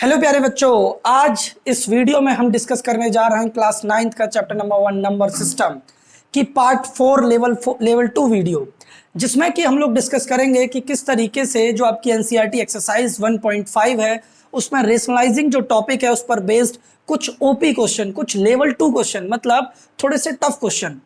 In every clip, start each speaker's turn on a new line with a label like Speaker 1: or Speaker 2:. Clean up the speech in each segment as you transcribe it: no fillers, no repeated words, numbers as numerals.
Speaker 1: Hello प्यारे बच्चों, आज इस वीडियो में हम डिस्कस करने जा रहे हैं क्लास 9th का चैप्टर नंबर 1 नंबर सिस्टम की पार्ट 4 लेवल 2 वीडियो, जिसमें कि हम लोग डिस्कस करेंगे कि किस तरीके से जो आपकी एनसीईआरटी एक्सरसाइज 1.5 है उसमें रेशनलाइजिंग जो टॉपिक है उस पर बेस्ड कुछ ओपी क्वेश्चन, कुछ लेवल 2 क्वेश्चन, मतलब थोड़े से टफ क्वेश्चन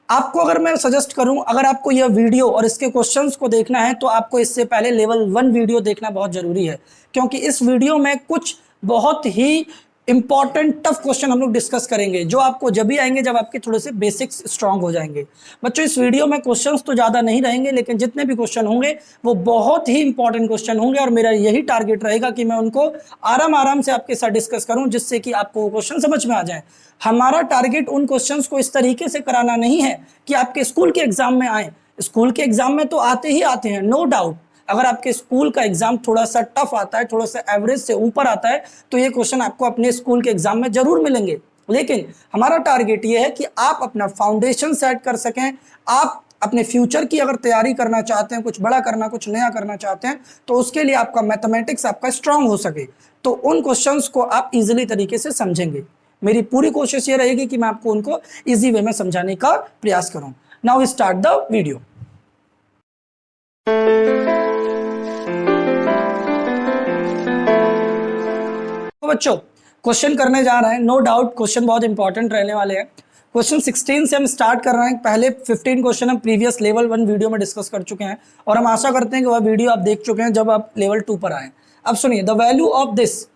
Speaker 1: आपको अगर मैं सजेस्ट करूं, अगर आपको यह वीडियो और इसके क्वेश्चंस को देखना है तो आपको इससे पहले लेवल 1 वीडियो देखना बहुत जरूरी है, क्योंकि इस वीडियो में कुछ बहुत ही इंपॉर्टेंट टफ क्वेश्चन हम लोग डिस्कस करेंगे जो आपको जब भी आएंगे जब आपके थोड़े से बेसिक्स स्ट्रांग हो जाएंगे। बच्चों, इस वीडियो में क्वेश्चंस तो ज़्यादा नहीं रहेंगे, लेकिन जितने भी क्वेश्चन होंगे वो बहुत ही इंपॉर्टेंट क्वेश्चन होंगे और मेरा यही टारगेट रहेगा कि मैं उनको आराम आराम से आपके साथ डिस्कस करूं, जिससे कि आपको वो क्वेश्चन समझ में आ जाए। हमारा टारगेट उन क्वेश्चंस को इस तरीके से कराना नहीं है कि आपके स्कूल के एग्जाम में आए। स्कूल के एग्जाम में तो आते ही आते हैं, नो डाउट। अगर आपके स्कूल का एग्जाम थोड़ा सा टफ आता है, थोड़ा सा एवरेज से ऊपर आता है, तो ये क्वेश्चन आपको अपने स्कूल के एग्जाम में जरूर मिलेंगे। लेकिन हमारा टारगेट ये है कि आप अपना फाउंडेशन सेट कर सकें। आप अपने फ्यूचर की अगर तैयारी करना चाहते हैं, कुछ बड़ा करना, कुछ नया करना चाहते हैं, तो उसके लिए आपका मैथमेटिक्स आपका स्ट्रांग हो सके, तो उन क्वेश्चंस को आप इजीली तरीके से समझेंगे। मेरी पूरी कोशिश ये रहेगी कि मैं आपको उनको इजी वे में समझाने का प्रयास करूं। Now start the video. तो बच्चों, क्वेश्चन करने जा रहे हैं। नो डाउट क्वेश्चन बहुत इंपॉर्टेंट रहने वाले हैं। क्वेश्चन 16 से हम स्टार्ट कर रहे हैं। पहले 15 क्वेश्चन हम प्रीवियस लेवल 1 वीडियो में डिस्कस कर चुके हैं और हम आशा करते हैं कि वह वीडियो आप देख चुके हैं जब आप लेवल 2 पर आए। अब सुनिए, द वैल्यू ऑफ दिस,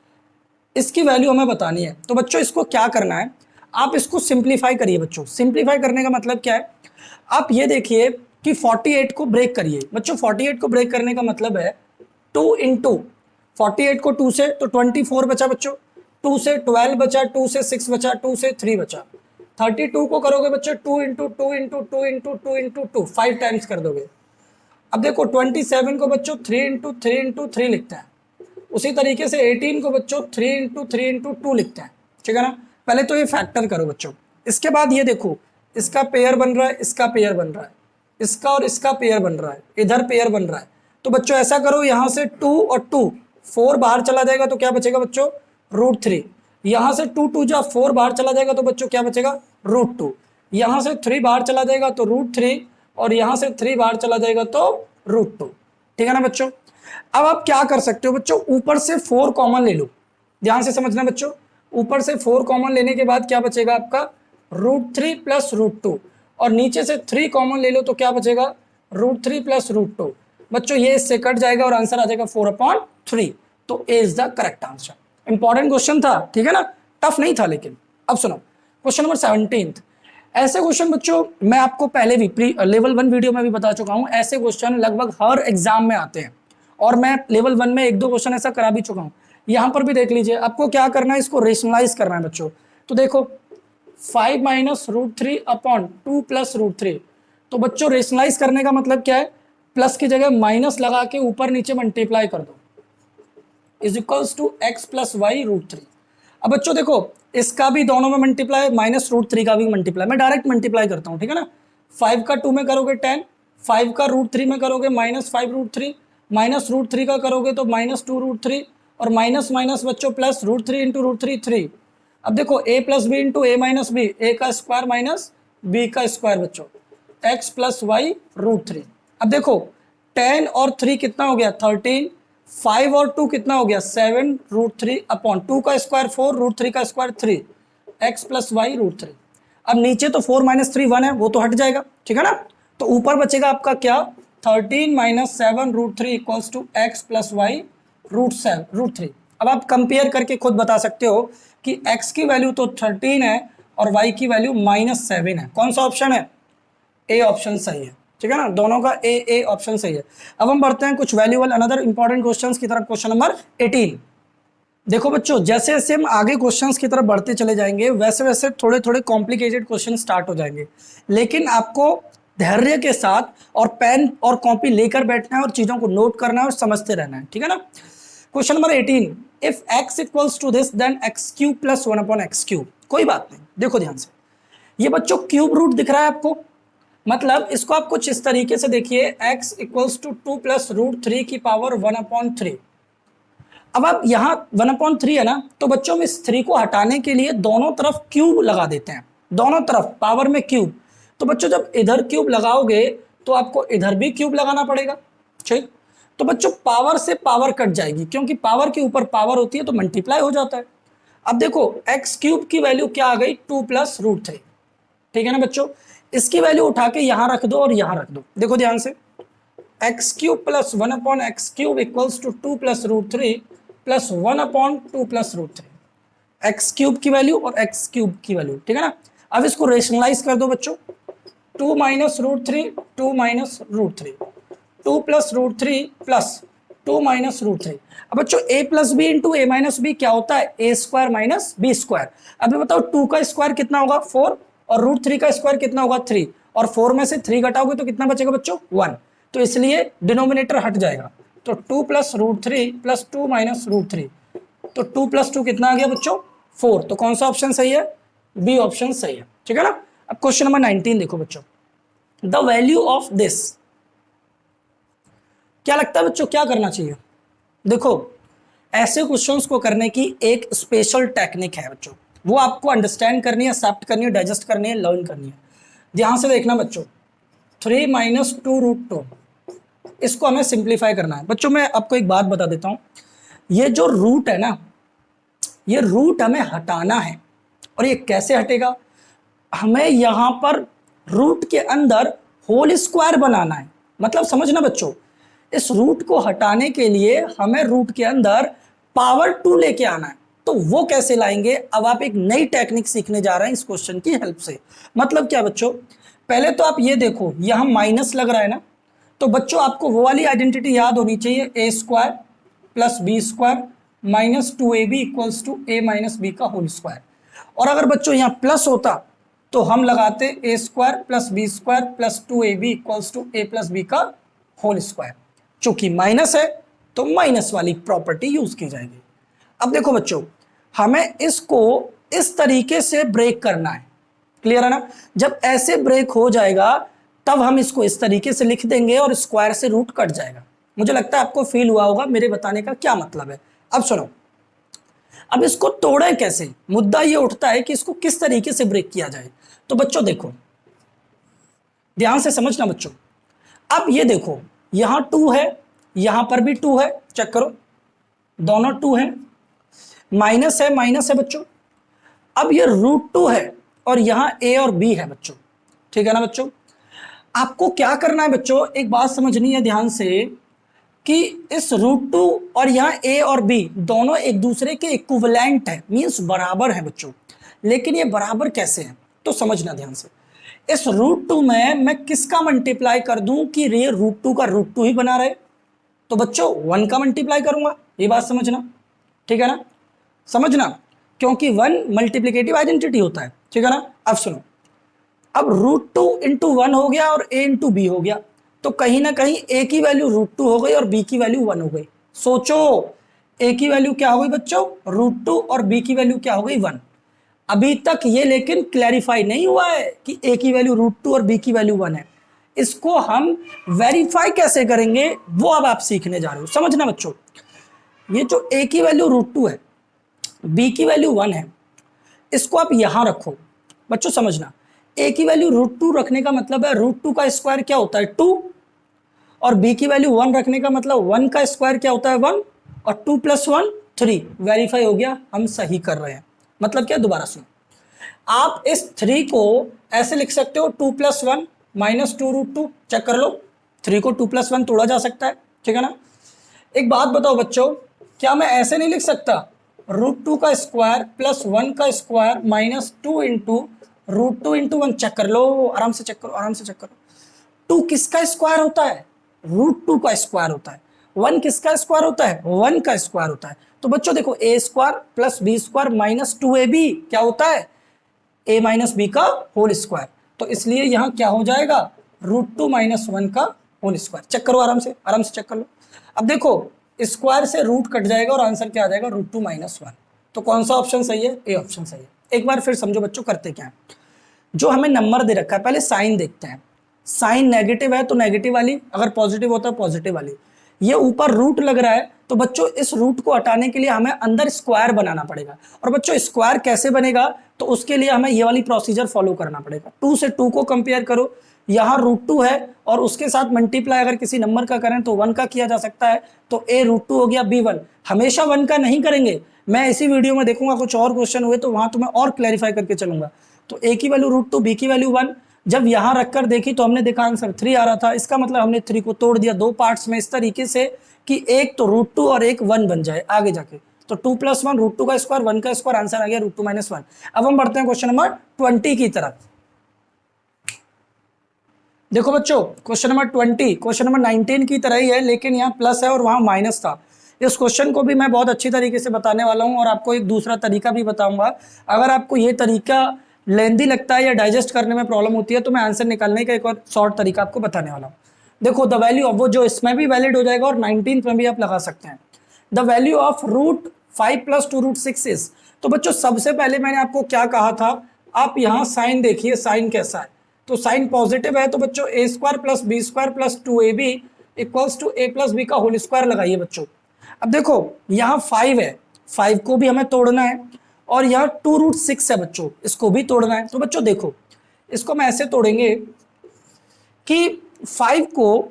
Speaker 1: इसकी वैल्यू हमें बतानी है। तो बच्चों, इसको क्या करना है, आप इसको सिंप्लीफाई करिए। बच्चों, सिंप्लीफाई करने का मतलब क्या है, आप ये देखिए कि 48 को ब्रेक करिए। बच्चों, 48 को ब्रेक करने का मतलब है 2 इंटू 48 को 2 से तो 24 बचा बच्चों, 2 से 12 बचा, 2 से 6 बचा, 2 से 3 बचा। 32 को करोगे बच्चों 2 into 2 into 2 into 2 into 2, 5 times कर दोगे। अब देखो 27 को बच्चों 3 इंटू 3 इंटू 3 लिखते हैं। उसी तरीके से 18 को बच्चों 3 इंटू 3 इंटू 2 लिखते हैं। ठीक है ना। पहले तो ये फैक्टर करो बच्चों। इसके बाद ये देखो, इसका पेयर बन रहा है, इसका पेयर बन रहा है, इसका और इसका पेयर बन रहा है, इधर पेयर बन रहा है। तो बच्चों ऐसा करो, यहां से 2 और 2 4 बाहर चला जाएगा तो क्या बचेगा बच्चों, √3। यहां से 2 2 जा 4 बाहर चला जाएगा तो बच्चों क्या बचेगा, √2। यहां से 3 बाहर चला जाएगा तो √3 और यहां से 3 बाहर चला जाएगा तो √2। ठीक है ना बच्चों। अब आप क्या कर सकते हो बच्चों, ऊपर से 4 कॉमन ले लो। ध्यान से समझना बच्चों, ऊपर से 4 कॉमन लेने के बाद क्या बचेगा आपका, √3 प्लस √2, और नीचे से 3 कॉमन ले लो तो क्या बचेगा, √3 प्लस √2। बच्चों ये इससे कट जाएगा और आंसर आ जाएगा 4/3। तो A is the correct answer. Important question था, ठीक है ना, टफ नहीं था। लेकिन अब सुनो क्वेश्चन नंबर 17। ऐसे क्वेश्चन बच्चों मैं आपको पहले भी लेवल 1 वीडियो में भी बता चुका हूं, ऐसे क्वेश्चन लगभग हर एग्जाम में आते हैं और मैं लेवल 1 में 1-2 क्वेश्चन ऐसा करा भी चुका हूं। यहां पर भी देख लीजिए, आपको क्या करना है, इसको रेशनलाइज करना है बच्चों। तो देखो 5 माइनस √3 अपॉन 2 प्लस √3। तो बच्चों रेशनलाइज करने का मतलब क्या है, प्लस की जगह माइनस लगा के ऊपर नीचे मल्टीप्लाई कर दो, is equals to x plus y √3। अब बच्चों देखो, इसका भी दोनों में मल्टीप्लाई, माइनस √3 का भी मल्टीप्लाई, मैं डायरेक्ट मल्टीप्लाई करता हूं, ठीक है ना। 5 का 2 में करोगे 10, 5 का √3 में करोगे -5 √3, माइनस √3 का करोगे तो -2 √3, और माइनस माइनस बच्चों प्लस √3 इंटू √3 3। अब देखो a plus b into a minus b, a का स्क्वायर माइनस बी का स्क्वायर बच्चों, x प्लस वाई √3। अब देखो 10 और 3 कितना हो गया 13, 5 और 2 कितना हो गया 7 √3 अपॉन 2 का स्क्वायर 4, √3 का स्क्वायर 3, x प्लस वाई √3। अब नीचे तो 4 माइनस 3 1 है, वो तो हट जाएगा, ठीक है ना। तो ऊपर बचेगा आपका क्या, 13 minus 7 √3 equals to x plus y √3। अब आप कंपेयर करके खुद बता सकते हो कि x की वैल्यू तो 13 है और y की वैल्यू -7 है। कौन सा ऑप्शन है, ए ऑप्शन सही है, ठीक है ना, दोनों का ए ऑप्शन सही है। अब हम बढ़ते हैं कुछ वैल्यूएबल अनदर इंपॉर्टेंट क्वेश्चंस की तरफ। Question number 18। देखो बच्चों, जैसे जैसे हम आगे क्वेश्चंस की तरफ बढ़ते चले जाएंगे वैसे वैसे थोड़े थोड़े कॉम्प्लिकेटेड क्वेश्चन स्टार्ट हो जाएंगे, लेकिन आपको धैर्य के साथ और पेन और कॉपी लेकर बैठना है और चीजों को नोट करना है और समझते रहना है, ठीक है ना। Question number 18, if x equals to this then x³ plus 1/x³। कोई बात नहीं, देखो ध्यान से, ये बच्चों क्यूब रूट दिख रहा है आपको, मतलब इसको आप कुछ इस तरीके से देखिए, x इक्वल्स टू 2 प्लस √3 की पावर 1/3। अब आप यहाँ 1/3 है ना, तो बच्चों में इस 3 को हटाने के लिए दोनों तरफ क्यूब लगा देते हैं, दोनों तरफ पावर में क्यूब। तो बच्चों जब इधर क्यूब लगाओगे तो आपको इधर भी क्यूब लगाना पड़ेगा, ठीक। तो बच्चों पावर से पावर कट जाएगी, क्योंकि पावर के ऊपर पावर होती है तो मल्टीप्लाई हो जाता है। अब देखो एक्स क्यूब की वैल्यू क्या आ गई, 2+√3, ठीक है ना बच्चों। इसकी वैल्यू उठा के यहां रख दो और यहां रख दो, देखो ध्यान से, x cube plus 1/x cube equals to 2+√3 plus 1/2+√3, x cube की वैल्यू और एक्स क्यूब की वैल्यू, ठीक है ना। अब इसको रेशनलाइज कर दो बच्चों, 2 - √3 2 - √3 2+√3 प्लस 2 - √3। अब बच्चों a plus b into a minus b क्या होता है, a square minus b square. अब बताओ 2 का स्क्वायर कितना होगा 4 और √3 का स्क्वायर कितना होगा 3, और 4 में से 3 घटाओगे तो कितना बचेगा बच्चों 1, तो इसलिए डिनोमिनेटर हट जाएगा। तो 2+√3 प्लस 2 - √3, तो 2 + 2 कितना आ गया बच्चों 4। तो कौन सा ऑप्शन सही है, बी ऑप्शन सही है, ठीक है ना। अब क्वेश्चन नंबर 19 देखो बच्चों, द वैल्यू ऑफ दिस, क्या लगता है बच्चों क्या करना चाहिए। देखो ऐसे क्वेश्चंस को करने की एक स्पेशल टेक्निक है बच्चों, वो आपको अंडरस्टैंड करनी है, एक्सेप्ट करनी है, डाइजेस्ट करनी है, लर्न करनी है। ध्यान से देखना बच्चों, 3 - 2√2, इसको हमें सिंप्लीफाई करना है। बच्चों मैं आपको एक बात बता देता हूं, ये जो रूट है ना, ये रूट हमें हटाना है। और ये कैसे हटेगा, हमें यहां पर रूट के अंदर होल स्क्वायर बनाना है। मतलब समझना बच्चों, इस रूट को हटाने के लिए हमें रूट के अंदर पावर 2 लेके आना है। तो वो कैसे लाएंगे, अब आप एक नई टेक्निक सीखने जा रहे हैं इस क्वेश्चन की हेल्प से। मतलब क्या बच्चों, पहले तो आप ये देखो यहां माइनस लग रहा है ना, तो बच्चों आपको वो वाली आइडेंटिटी याद होनी चाहिए, a square plus b square minus 2ab equals to a minus b का होल स्क्वायर। और अगर बच्चों यहाँ प्लस होता तो हम लगाते a square plus b square plus 2ab equals to a plus b का होल स्क्वायर। चूंकि माइनस है तो माइनस वाली प्रॉपर्टी यूज की जाएगी। अब देखो बच्चों, हमें इसको इस तरीके से ब्रेक करना है, क्लियर है ना। जब ऐसे ब्रेक हो जाएगा तब हम इसको इस तरीके से लिख देंगे और स्क्वायर से रूट कट जाएगा। मुझे लगता है आपको फील हुआ होगा मेरे बताने का क्या मतलब है। अब सुनो, अब इसको तोड़े कैसे, मुद्दा ये उठता है कि इसको किस तरीके से ब्रेक किया जाए। तो बच्चों देखो ध्यान से समझना बच्चों, अब ये देखो यहां 2 है, यहां पर भी 2 है, चेक करो दोनों 2 है, माइनस है बच्चों। अब ये √2 है और यहां a और b है बच्चों, ठीक है ना बच्चों। आपको क्या करना है बच्चों, एक बात समझनी है ध्यान से कि इस √2 और यहाँ a और b दोनों एक दूसरे के इक्विवेलेंट है, मींस बराबर है बच्चों। लेकिन ये बराबर कैसे हैं, तो समझना ध्यान से। इस √2 में मैं किसका मल्टीप्लाई कर दूं कि ये √2 का √2 ही बना रहे, तो बच्चों 1 का मल्टीप्लाई करूंगा, ये बात समझना, ठीक है ना, समझना, क्योंकि 1 मल्टीप्लिकेटिव आइडेंटिटी होता है, ठीक है ना। अब सुनो, अब √2 × 1 हो गया और a × b हो गया, तो कहीं ना कहीं a की वैल्यू √2 हो गई और b की वैल्यू 1 हो गई। सोचो a की वैल्यू क्या हो गई बच्चों √2 और b की वैल्यू क्या हो गई 1। अभी तक ये लेकिन क्लैरिफाई नहीं हुआ है कि a की वैल्यू √2 और b की वैल्यू 1 है। इसको हम वेरीफाई कैसे करेंगे वो अब आप सीखने जा रहे हो, समझना बच्चों। ये जो a की वैल्यू √2 है, b की वैल्यू 1 है, इसको आप यहां रखो बच्चों, समझना। a की वैल्यू √2 रखने का मतलब है √2 का स्क्वायर क्या होता है 2, और b की वैल्यू 1 रखने का मतलब 1 का स्क्वायर क्या होता है 1, और 2 + 1 3। वेरीफाई हो गया, हम सही कर रहे हैं। मतलब क्या, दोबारा सुनो, आप इस 3 को ऐसे लिख सकते हो 2 + 1 - 2√2, चेक कर लो 3 को 2 + 1 तोड़ा जा सकता है, ठीक है ना। एक बात बताओ बच्चों, क्या मैं ऐसे नहीं लिख सकता √2 का स्क्वायर प्लस 1 का स्क्वायर -2 × √2 × 1, चेक कर लो, आराम से चेक करो, आराम से चेक करो। 2 किसका स्क्वायर होता है, √2 का स्क्वायर होता है। 1 किसका स्क्वायर होता है, 1 का स्क्वायर होता है। तो बच्चों देखो a square plus b square minus 2ab क्या होता है, a माइनस बी का होल स्क्वायर। तो इसलिए यहां क्या हो जाएगा √2 - 1 का होल स्क्वायर। चेक करो आराम से चेक कर लो। अब देखो स्क्वायर से रूट कट जाएगा और आंसर क्या आ जाएगा √2 - 1। तो कौन सा ऑप्शन सही है, ए ऑप्शन सही है। एक बार फिर समझो बच्चों, करते क्या है, जो हमें नंबर दे रखा है पहले साइन देखते हैं। साइन नेगेटिव है तो नेगेटिव वाली, अगर पॉजिटिव होता है पॉजिटिव वाली। ये ऊपर रूट लग रहा है, तो बच्चों इस रूट को हटाने के लिए हमें अंदर स्क्वायर बनाना पड़ेगा। और बच्चों स्क्वायर कैसे बनेगा, तो उसके लिए हमें ये वाली प्रोसीजर फॉलो करना पड़ेगा। 2 से 2 को कंपेयर करो, यहाँ √2 है और उसके साथ मल्टीप्लाई अगर किसी नंबर का करें तो 1 का किया जा सकता है, तो a√2 हो गया b1। हमेशा 1 का नहीं करेंगे, मैं इसी वीडियो में देखूंगा कुछ और क्वेश्चन हुए तो वहां तो मैं और क्लैरिफाई करके चलूंगा। तो a की वैल्यू √2, b की वैल्यू 1। जब यहां रखकर देखी तो हमने देखा आंसर 3 आ रहा था, इसका मतलब हमने 3 को तोड़ दिया 2 पार्ट्स में इस तरीके से कि एक तो √2 और एक 1 बन जाए आगे जाके। तो 2 + 1 √2 का स्क्वायर, 1 का स्क्वायर, आंसर आ गया √2 - 1। अब हम बढ़ते हैं क्वेश्चन नंबर 20 की तरफ। देखो बच्चों क्वेश्चन नंबर 20 क्वेश्चन नंबर 19 की तरह ही है, लेकिन यहाँ प्लस है और वहां माइनस था। इस क्वेश्चन को भी मैं बहुत अच्छी तरीके से बताने वाला हूं और आपको एक दूसरा तरीका भी बताऊंगा। अगर आपको ये तरीका लेंदी लगता है या डाइजेस्ट करने में प्रॉब्लम होती है तो मैं आंसर निकालने का एक और शॉर्ट तरीका आपको बताने वाला हूँ। देखो द वैल्यू ऑफ, वो जो इसमें भी वैलिड हो जाएगा और 19 में भी आप लगा सकते हैं। The value of √5 + 2 √6 is. तो बच्चों सबसे पहले मैंने आपको क्या कहा था, आप यहाँ साइन देखिए, साइन कैसा है, तो साइन पॉजिटिव है, तो बच्चों a² + b² + 2ab = a + b का होल स्क्वायर लगाइए बच्चों। अब देखो यहाँ 5 है, 5 को भी हमें तोड़ना है और यहाँ 2 √6 है बच्चों, इसको भी तोड़ना है। तो बच्चों देखो इसको मैं ऐसे तोड़ेंगे कि 5 को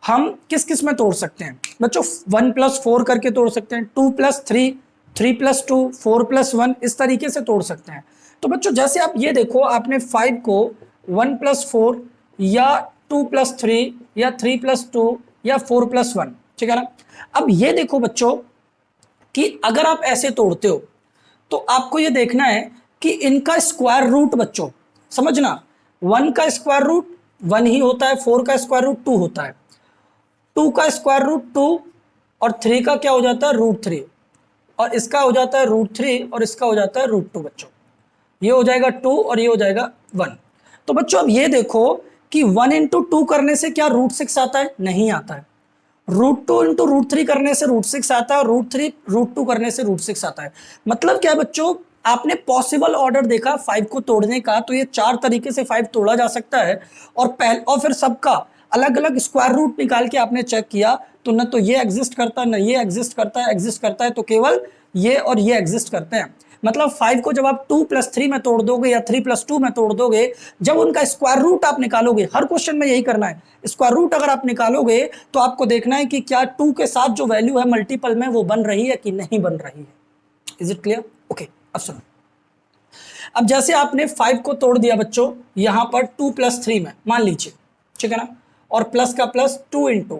Speaker 1: हम किस किस में तोड़ सकते हैं बच्चों, 1 + 4 करके तोड़ सकते हैं, 2 + 3, 3 + 2, 4 + 1, इस तरीके से तोड़ सकते हैं। तो बच्चों जैसे आप ये देखो, आपने 5 को 1 + 4 या 2 + 3 या 3 + 2 या 4 + 1, ठीक है ना। अब ये देखो बच्चों कि अगर आप ऐसे तोड़ते हो तो आपको ये देखना है कि इनका स्क्वायर रूट, बच्चों समझना, 1 का स्क्वायर रूट 1 ही होता है, 4 का स्क्वायर रूट 2 होता है, 2 का स्क्वायर रूट 2 और 3 का क्या हो जाता है √3, और इसका हो जाता है √3 और इसका हो जाता है √2 बच्चों। ये हो जाएगा 2 और ये हो जाएगा 1। तो बच्चों अब ये देखो कि 1 × 2 करने से क्या √6 आता है, नहीं आता है। √2 × √3 करने से √6 आता है और √3 √2 करने से √6 आता है। मतलब क्या है बच्चों, आपने पॉसिबल ऑर्डर देखा 5 को तोड़ने का, तो ये 4 तरीके से 5 तोड़ा जा सकता है और फिर सबका अलग अलग स्क्वायर रूट निकाल के आपने चेक किया तो न तो ये एग्जिस्ट करता है, न ये एग्जिस्ट करता है, एग्जिस्ट करता है तो केवल ये और ये एग्जिस्ट करते हैं। मतलब 5 को जब आप 2 + 3 में तोड़ दोगे या 3 + 2 में तोड़ दोगे, जब उनका स्क्वायर रूट आप निकालोगे, हर क्वेश्चन में यही करना है, स्क्वायर रूट अगर आप निकालोगे तो आपको देखना है कि क्या 2 के साथ जो वैल्यू है मल्टीपल में वो बन रही है कि नहीं बन रही है। Is it clear? ओके, अब सुनो। अब जैसे आपने 5 को तोड़ दिया बच्चों यहां पर 2 + 3 में, मान लीजिए, ठीक है ना, और प्लस का प्लस 2 ×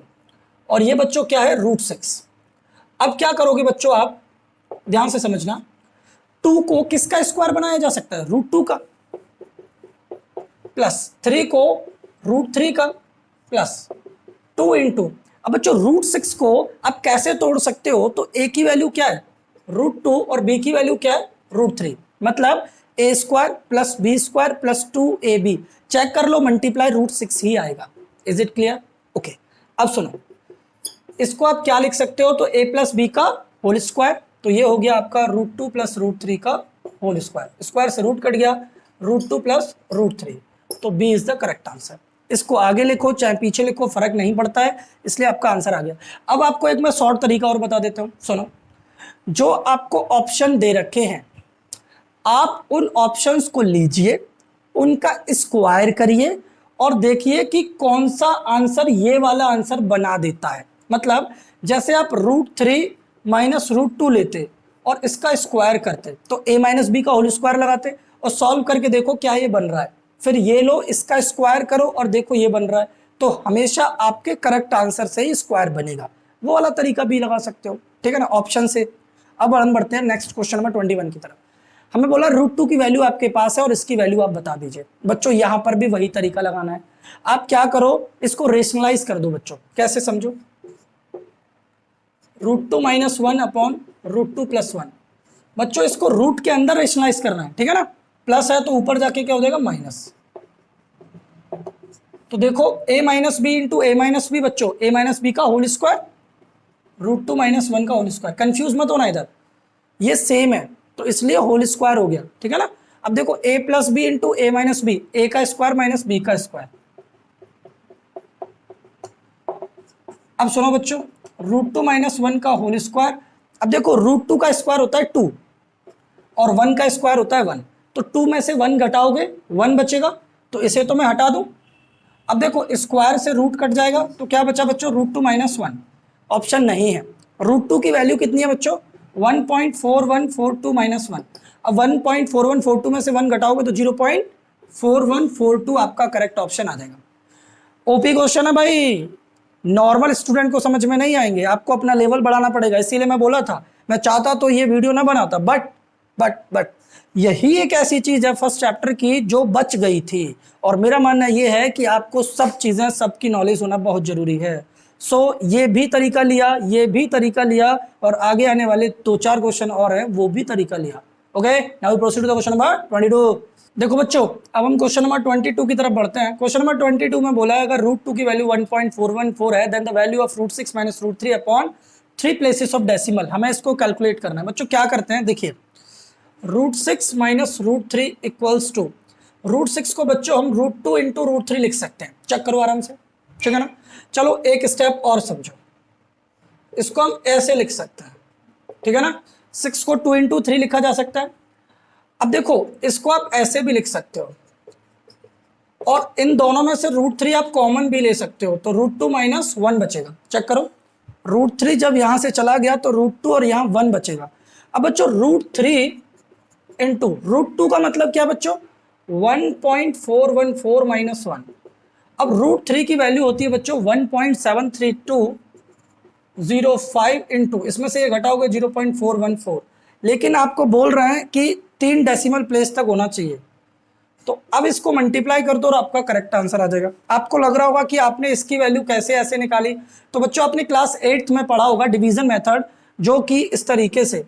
Speaker 1: और ये बच्चों क्या है √6। अब क्या करोगे बच्चों, आप ध्यान से समझना, 2 को किसका स्क्वायर बनाया जा सकता है, √2 का, प्लस 3 को √3 का, प्लस 2 × अब बच्चों √6 को आप कैसे तोड़ सकते हो, तो a की वैल्यू क्या है √2 और b की वैल्यू क्या है √3, मतलब a² + b² + 2ab, चेक कर लो मल्टीप्लाई √6 ही आएगा। Is it clear? ओके, अब सुनो, इसको आप क्या लिख सकते हो, तो a + b का होल स्क्वायर, तो ये हो गया आपका √2 + √3 का होल स्क्वायर, स्क्वायर से रूट कट गया, √2 + √3, तो b is the correct answer. इसको आगे लिखो चाहे पीछे लिखो फर्क नहीं पड़ता है, इसलिए आपका आंसर आ गया। अब आपको एक मैं शॉर्ट तरीका और बता देता हूं, सुनो। जो आपको ऑप्शन दे रखे हैं, आप उन ऑप्शंस को लीजिए, उनका स्क्वायर करिए और देखिए कि कौन सा आंसर ये वाला आंसर बना देता है। मतलब जैसे आप √3 - √2 लेते और इसका स्क्वायर करते तो a - b का होल स्क्वायर लगाते और सॉल्व करके देखो क्या ये बन रहा है, फिर ये लो इसका स्क्वायर करो और देखो ये बन रहा है, तो हमेशा आपके करेक्ट आंसर से ही स्क्वायर बनेगा। वो वाला तरीका भी लगा सकते हो, ठीक है ना, ऑप्शन से। अब हम बढ़ते हैं नेक्स्ट क्वेश्चन नंबर 21 की तरफ। हमें बोला √2 की वैल्यू आपके पास है और इसकी वैल्यू आप बता दीजिए। बच्चों यहां पर भी वही तरीका लगाना है, आप क्या करो, इसको रेशनलाइज कर दो बच्चों। कैसे समझो, √2 - 1 √2 + 1, बच्चों इसको रूट के अंदर रेशनलाइज करना है, ठीक है ना, प्लस है तो ऊपर जाके क्या हो जाएगा माइनस। तो देखो a - b × a - b बच्चों, a - b का होल स्क्वायर, √2 - 1 का होल स्क्वायर, कंफ्यूज मत होना इधर, ये सेम है तो इसलिए होल स्क्वायर हो गया, ठीक है ना। अब देखो a + b × a - b, a का स्क्वायर माइनस b का स्क्वायर। अब सुनो बच्चों, रूट 2 माइनस 1 का होल स्क्वायर। अब देखो रूट 2 का स्क्वायर होता है 2 और 1 का स्क्वायर होता है 1, तो 2 में से 1 घटाओगे 1 बचेगा, तो इसे तो मैं हटा दूं। अब देखो स्क्वायर से रूट कट जाएगा तो क्या बचा बच्चों, रूट 2 माइनस 1, ऑप्शन नहीं है। रूट 2 की वैल्यू कितनी है बच्चों, 1.4142 माइनस 1। अब 1.4142 में से 1 घटाओगे तो 0.4142 आपका करेक्ट ऑप्शन आ जाएगा। ओपी क्वेश्चन है भाई, नॉर्मल स्टूडेंट को समझ में नहीं आएंगे, आपको अपना लेवल बढ़ाना पड़ेगा। इसीलिए मैं बोला था, मैं चाहता तो ये वीडियो ना बनाता, बट यही एक ऐसी चीज है फर्स्ट चैप्टर की जो बच गई थी। और मेरा मानना ये है कि आपको सब चीजें, सबकी नॉलेज होना बहुत जरूरी है। सो ये भी तरीका लिया, ये भी तरीका लिया, और आगे आने वाले 2-4 क्वेश्चन और हैं वो भी तरीका लिया। Okay, now we proceed to the question number 22। देखो बच्चों, अब हम क्वेश्चन नंबर 22 की तरफ बढ़ते हैं। क्वेश्चन नंबर 22 में बोला है अगर रूट 2 की वैल्यू 1.414 है, then the value of root 6 minus root 3 upon 3 places of decimal. हमें इसको कैलकुलेट करना है। बच्चों क्या करते हैं, देखिए root 6 minus root 3 equals to, root 6 को बच्चों हम रूट 2 इंटू रूट 3 लिख सकते हैं। चेक करो आराम से, ठीक है ना। चलो एक स्टेप और समझो, इसको हम ऐसे लिख सकते हैं, ठीक है ना। 6 को 2 इंटू 3 लिखा जा सकता है। अब देखो इसको आप ऐसे भी लिख सकते हो, और इन दोनों में से रूट 3 आप कॉमन भी ले सकते हो, तो रूट 2 माइनस 1 बचेगा। चेक करो, रूट 3 जब यहां से चला गया तो रूट 2 और यहां 1 बचेगा। अब बच्चों रूट 3 इंटू रूट 2 का मतलब क्या बच्चों, 1.414 माइनस 1। अब रूट 3 की वैल्यू होती है बच्चों 1.73205 इंटू, इसमें से ये घटाओगे 0.414, लेकिन आपको बोल रहे हैं कि 3 डेसिमल प्लेस तक होना चाहिए। तो अब इसको मल्टीप्लाई कर दो और आपका करेक्ट आंसर आ जाएगा। आपको लग रहा होगा कि आपने इसकी वैल्यू कैसे ऐसे निकाली, तो बच्चों आपने क्लास 8th में पढ़ा होगा डिवीजन मेथड, जो कि इस तरीके से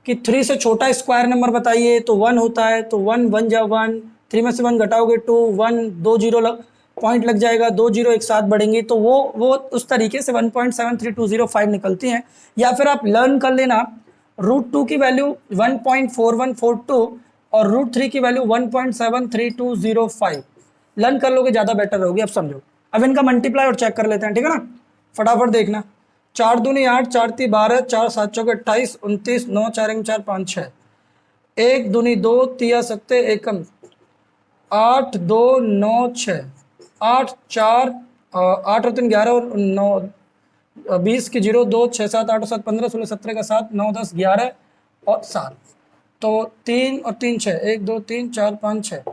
Speaker 1: कि 3 से छोटा स्क्वायर नंबर बताइए तो 1 होता है, तो 1 1 जा 1, 3 में से 1 घटाओगे 2, 1 2 जीरो पॉइंट लग जाएगा, 2 जीरो एक साथ बढ़ेंगे, तो वो उस तरीके से 1.73205 निकलती हैं। या फिर आप लर्न कर लेना, रूट 2 की वैल्यू 1.4142 और रूट 3 की वैल्यू 1.73205 लर्न कर लोगे, ज़्यादा बेटर रहोगी। अब समझो, अब इनका मल्टीप्लाई और चेक कर लेते हैं, ठीक है ना। फटाफट देखना, 4 दूनी 8, 4 ती 12, 4 7 चौके 28, 29, 9 4 1 4 5 6, 1 दूनी 2, तिया सत्ते एकम 8 2 9 6, 8 4 8 और 3 11 और 9 20 की 0 2 6 7 8 7 15 16 17 का 7 9 10 11 और 7, तो 3 और 3 6, 1 2 3 4 5 6,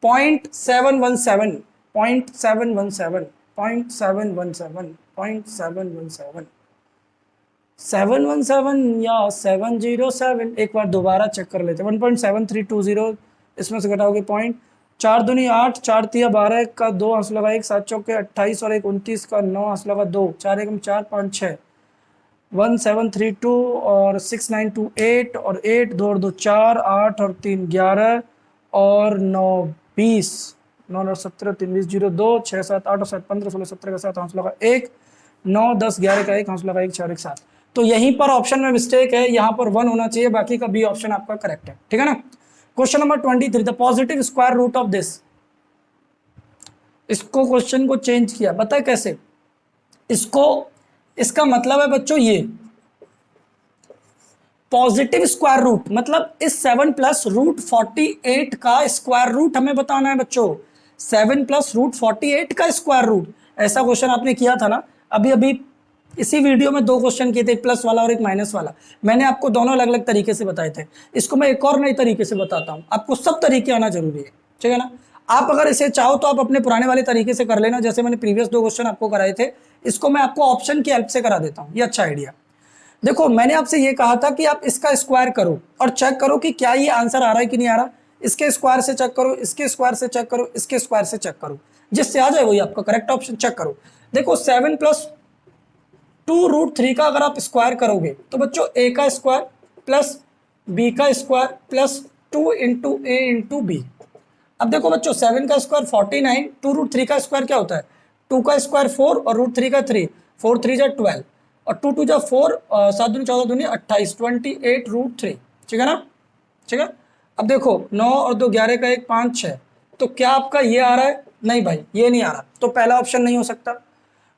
Speaker 1: 0.717 0.717 0.717 0.717 717 या 707, एक बार दोबारा चेक कर लेते हैं। 1.7320, इसमें से घटाओगे पॉइंट, 4 दूनी 8, 4 तिया 12 का 2 आंसू लगा 1, 7 चौके 28 और 1 29 का 9 आंसू लगा 2, 4 1 4 5 6, 1732 और 6928 और 8 2 और 2 4, 8 और 3 11 और 9 20, 9 और 17 3 20 0 2 6 7 8 और 7 15 16 17 का 7 आंसू लगा 1, 9 10 11 का 1 आंसू लगा 1 4 1 7। तो यहीं पर ऑप्शन में मिस्टेक है, यहाँ पर 1 होना चाहिए, बाकी का बी ऑप्शन आपका करेक्ट है, ठीक है ना। Question number 23, the positive square root of this. इसको क्वेश्चन को चेंज किया, पता है कैसे, इसको, इसका मतलब है बच्चों ये पॉजिटिव स्क्वायर रूट, मतलब इस 7 प्लस रूट 48 का स्क्वायर रूट हमें बताना है बच्चों। 7 प्लस रूट 48 का स्क्वायर रूट, ऐसा क्वेश्चन आपने किया था ना अभी अभी इसी वीडियो में। 2 क्वेश्चन किए थे, एक प्लस वाला और एक माइनस वाला। मैंने आपको दोनों अलग अलग तरीके से बताए थे, इसको मैं एक और नए तरीके से बताता हूं। आपको सब तरीके आना जरूरी है, ठीक है ना। आप अगर इसे चाहो तो आप अपने पुराने वाले तरीके से कर लेना, जैसे मैंने प्रीवियस 2 क्वेश्चन आपको कराए थे, इसको मैं आपको ऑप्शन की हेल्प से करा देता हूं, ये अच्छा आइडिया। देखो मैंने आपसे ये कहा था कि आप इसका स्क्वायर करो और चेक करो कि क्या ये आंसर आ रहा है कि नहीं आ रहा। इसके स्क्वायर से चेक करो, इसके स्क्वायर से चेक करो, इसके स्क्वायर से चेक करो, जिससे आ जाए वही आपका करेक्ट ऑप्शन। चेक करो, देखो 7 प्लस 2 रूट 3 का अगर आप स्क्वायर करोगे तो बच्चों ए का स्क्वायर प्लस बी का स्क्वायर प्लस 2 इंटू ए इंटू बी। अब देखो बच्चों 7 का स्क्वायर 49, 2 रूट 3 का स्क्वायर क्या होता है, 2 का स्क्वायर 4 और रूट 3 का 3, 4 3 जा 12 और 2 2 जा 4, 7 दूनी 14 दूनी 28, 28 रूट 3, ठीक है ना, ठीक है। अब देखो 9 और 2 11 का 1 5 6, तो क्या आपका ये आ रहा है, नहीं भाई ये नहीं आ रहा, तो पहला ऑप्शन नहीं हो सकता।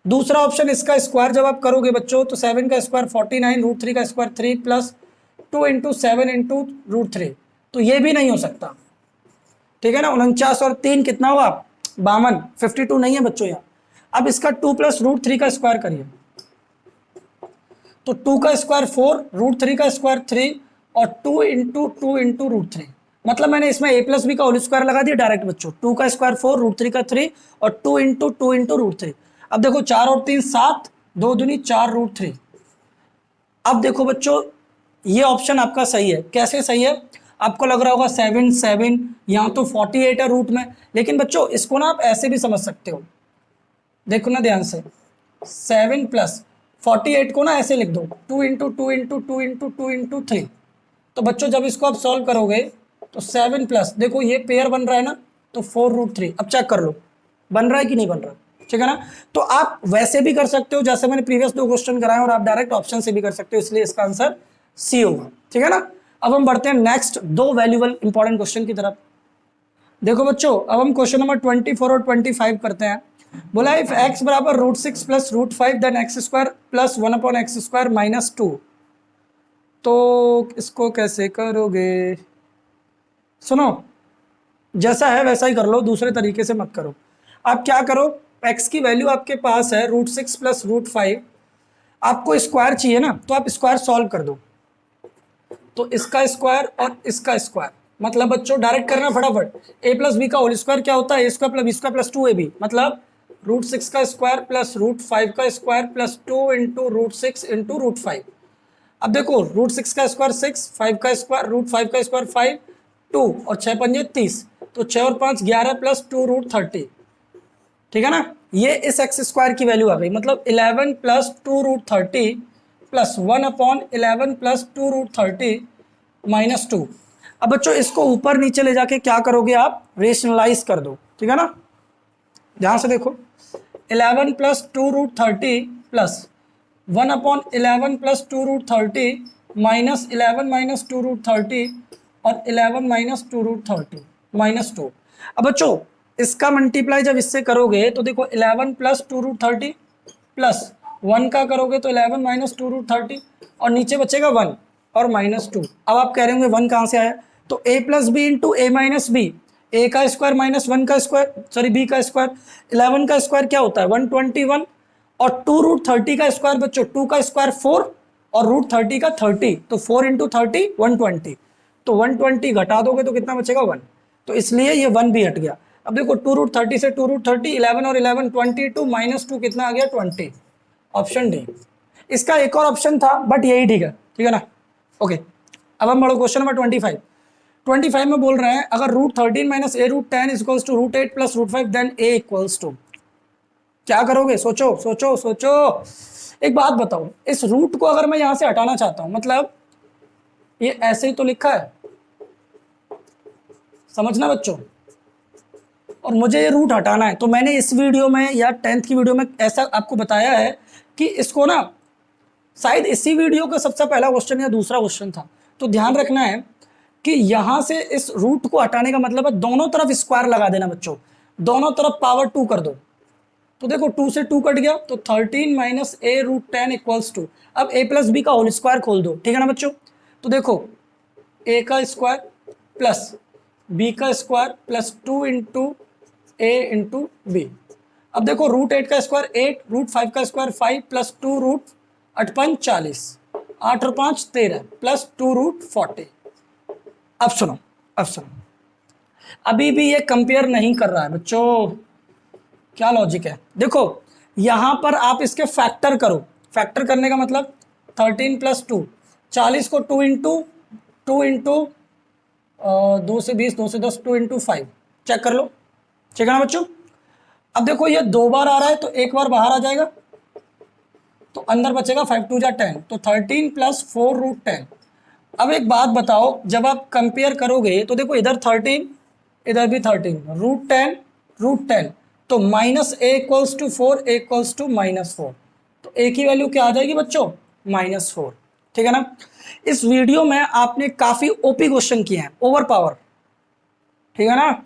Speaker 1: दूसरा ऑप्शन इसका स्क्वायर जब आप करोगे बच्चों तो 7 का स्क्वायर 49, रूट 3 का square 3 plus 2 into 7 into root 3, तो ये भी नहीं हो सकता, ठीक है ना। 49 और 3 कितना हुआ 52, 52 नहीं है बच्चों यहाँ। अब इसका 2 प्लस रूट 3 का स्क्वायर करिए, तो 2 का स्क्वायर 4, रूट 3 का स्क्वायर 3 और 2 इंटू रूट 3, मतलब मैंने इसमें a प्लस बी का होल स्क्वायर लगा दिया डायरेक्ट बच्चों। 2 का स्क्वायर 4, रूट 3 का 3 और 2 इंटू रूट 3। अब देखो 4 और 3 7, 2 दूनी 4 रूट 3। अब देखो बच्चों ये ऑप्शन आपका सही है। कैसे सही है, आपको लग रहा होगा 7 7, यहाँ तो 48 है रूट में, लेकिन बच्चों इसको ना आप ऐसे भी समझ सकते हो, देखो ना ध्यान से, 7 प्लस 48 को ना ऐसे लिख दो 2 इंटू 3। तो बच्चों जब इसको आप सॉल्व करोगे तो 7 प्लस, देखो ये पेयर बन रहा है ना, तो 4 रूट 3। अब चेक कर लो बन रहा है कि नहीं बन रहा, ठीक है ना। तो आप वैसे भी कर सकते हो जैसे मैंने प्रीवियस 2 क्वेश्चन कराए, और आप डायरेक्ट ऑप्शन से भी कर सकते हो, इसलिए इसका आंसर सी होगा, ठीक है ना। अब हम बढ़ते हैं नेक्स्ट 2 वैल्यूएबल इंपॉर्टेंट क्वेश्चन की तरफ। देखो बच्चों अब हम क्वेश्चन नंबर 24 और 25 करते हैं। बोला इफ x बराबर root 6 plus root 5 then x square plus 1 upon x square minus 2, तो इसको कैसे करोगे। सुनो जैसा है वैसा ही कर लो, दूसरे तरीके से मत करो। आप क्या करो, x की वैल्यू आपके पास है रूट 6 प्लस रूट 5, आपको स्क्वायर चाहिए ना, तो आप स्क्वायर सॉल्व कर दो। तो इसका स्क्वायर और इसका स्क्वायर, मतलब बच्चों डायरेक्ट करना फटाफट। a प्लस बी का होल स्क्वायर क्या होता है, a square plus b square plus 2ab, मतलब रूट 6 का स्क्वायर प्लस रूट 5 का square plus 2 into root 6 into root 5। अब देखो रूट 6 का स्क्वायर 6, 5 का स्क्वायर रूट 5 का स्क्वायर 5, 2 और 6 पंजे 30, तो 6 और 5 11 प्लस 2 रूट 30, ठीक है ना। ये इस एक्स स्क्वायर की वैल्यू आ गई, मतलब 11 plus 2 root 30 plus 1 upon 11 plus 2 root 30 minus 2। अब बच्चों इसको ऊपर नीचे ले जाके क्या करोगे आप, रेशनलाइज कर दो, ठीक है ना। ध्यान से देखो 11 plus 2 root 30 plus 1 upon 11 plus 2 root 30 minus 11 minus 2 root 30 और 11 माइनस 2 रूट 30 माइनस 2। अब बच्चों इसका मल्टीप्लाई जब इससे करोगे तो देखो 11 प्लस 2 रूट 30 प्लस 1 का करोगे तो 11 माइनस 2 रूट 30 और नीचे बचेगा 1 और माइनस 2। अब आप कह रहे होंगे 1 कहाँ से आया, तो a plus b into a minus b, a का स्क्वायर माइनस 1 का स्क्वायर, सॉरी बी का स्क्वायर, 11 का स्क्वायर क्या होता है 121 और 2 रूट 30 का स्क्वायर बच्चों 2 का स्क्वायर 4 और रूट 30 का 30, तो 4 इंटू 30 120, तो 120 घटा दोगे तो कितना बचेगा 1, तो इसलिए ये 1 भी हट गया। अब देखो 2 रूट 30 से 2 रूट 30, 11 और 11 22 माइनस 2 कितना आ गया 20, ऑप्शन डी। इसका एक और ऑप्शन था बट यही ठीक है ना। ओके अब हम बढ़ो क्वेश्चन नंबर 25 में बोल रहे हैं अगर root 13 minus a root 10 equals to root 8 plus root 5 then a equals to, क्या करोगे, सोचो सोचो सोचो। एक बात बताओ, इस रूट को अगर मैं यहां से हटाना चाहता हूं, मतलब ये ऐसे ही तो लिखा है, समझना बच्चों, और मुझे ये रूट हटाना है, तो मैंने इस वीडियो में या 10th की वीडियो में ऐसा आपको बताया है कि इसको ना, शायद इसी वीडियो का सबसे पहला क्वेश्चन या दूसरा क्वेश्चन था, तो ध्यान रखना है कि यहां से इस रूट को हटाने का मतलब है दोनों तरफ स्क्वायर लगा देना बच्चों, दोनों तरफ पावर 2 कर दो। तो देखो 2 से 2 कट गया, तो 13 minus a root 10 equals to, अब a प्लस बी का होल स्क्वायर खोल दो, ठीक है ना बच्चों। तो देखो a का स्क्वायर प्लस b का स्क्वायर प्लस 2 इंटू ए इंटू बी। अब देखो रूट 8 का स्क्वायर 8, रूट 5 का स्क्वायर 5 प्लस 2 रूट 8 5 40, 8 और 5 13 प्लस 2 रूट 40। अब सुनो अभी भी ये कंपेयर नहीं कर रहा है बच्चों, क्या लॉजिक है, देखो यहां पर आप इसके फैक्टर करो, फैक्टर करने का मतलब 13 प्लस 2, 40 को 2 इंटू 2 से 20, 2 से 10, 2 इंटू 5, चेक कर लो, ठीक है ना बच्चों। अब देखो ये 2 बार आ रहा है तो 1 बार बाहर आ जाएगा, तो अंदर बचेगा 5 2 जा 10, तो 13 प्लस 4 रूट 10। अब एक बात बताओ, जब आप कंपेयर करोगे तो देखो इधर 13 इधर भी 13, रूट 10, तो minus a equals to 4, a equals to minus 4, तो ए की वैल्यू क्या आ जाएगी बच्चों -4, ठीक है ना। इस वीडियो में आपने काफी ओपी क्वेश्चन किए हैं, ओवर पावर, ठीक है ना।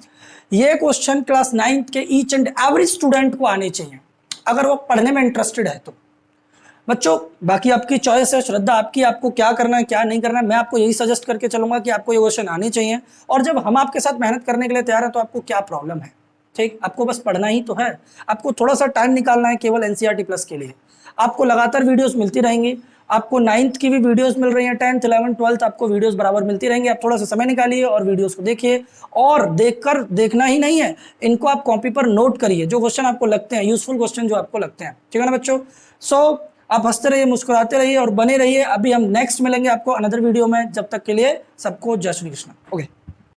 Speaker 1: ये क्वेश्चन क्लास 9th के ईच एंड एवरी स्टूडेंट को आने चाहिए, अगर वो पढ़ने में इंटरेस्टेड है तो। बच्चों बाकी आपकी चॉइस है, श्रद्धा आपकी, आपको क्या करना है क्या नहीं करना है। मैं आपको यही सजेस्ट करके चलूंगा कि आपको ये क्वेश्चन आने चाहिए, और जब हम आपके साथ मेहनत करने के लिए तैयार है तो आपको क्या प्रॉब्लम है। ठीक, आपको बस पढ़ना ही तो है, आपको थोड़ा सा टाइम निकालना है केवल एनसीईआरटी प्लस के लिए। आपको लगातार वीडियोस मिलती रहेंगी, आपको 9th की भी वीडियोस मिल रही हैं, 10th 11th 12th आपको वीडियोस बराबर मिलती रहेंगी। आप थोड़ा सा समय निकालिए और वीडियोस को देखिए, और देखकर देखना ही नहीं है, इनको आप कॉपी पर नोट करिए जो क्वेश्चन आपको लगते हैं यूजफुल क्वेश्चन जो आपको लगते हैं। ठीक है ना बच्चों। सो आप हंसते रहिए, मुस्कुराते रहिए और बने रहिए। अभी हम नेक्स्ट मिलेंगे आपको अनदर वीडियो में, जब तक के लिए सबको जय श्री कृष्ण। ओके।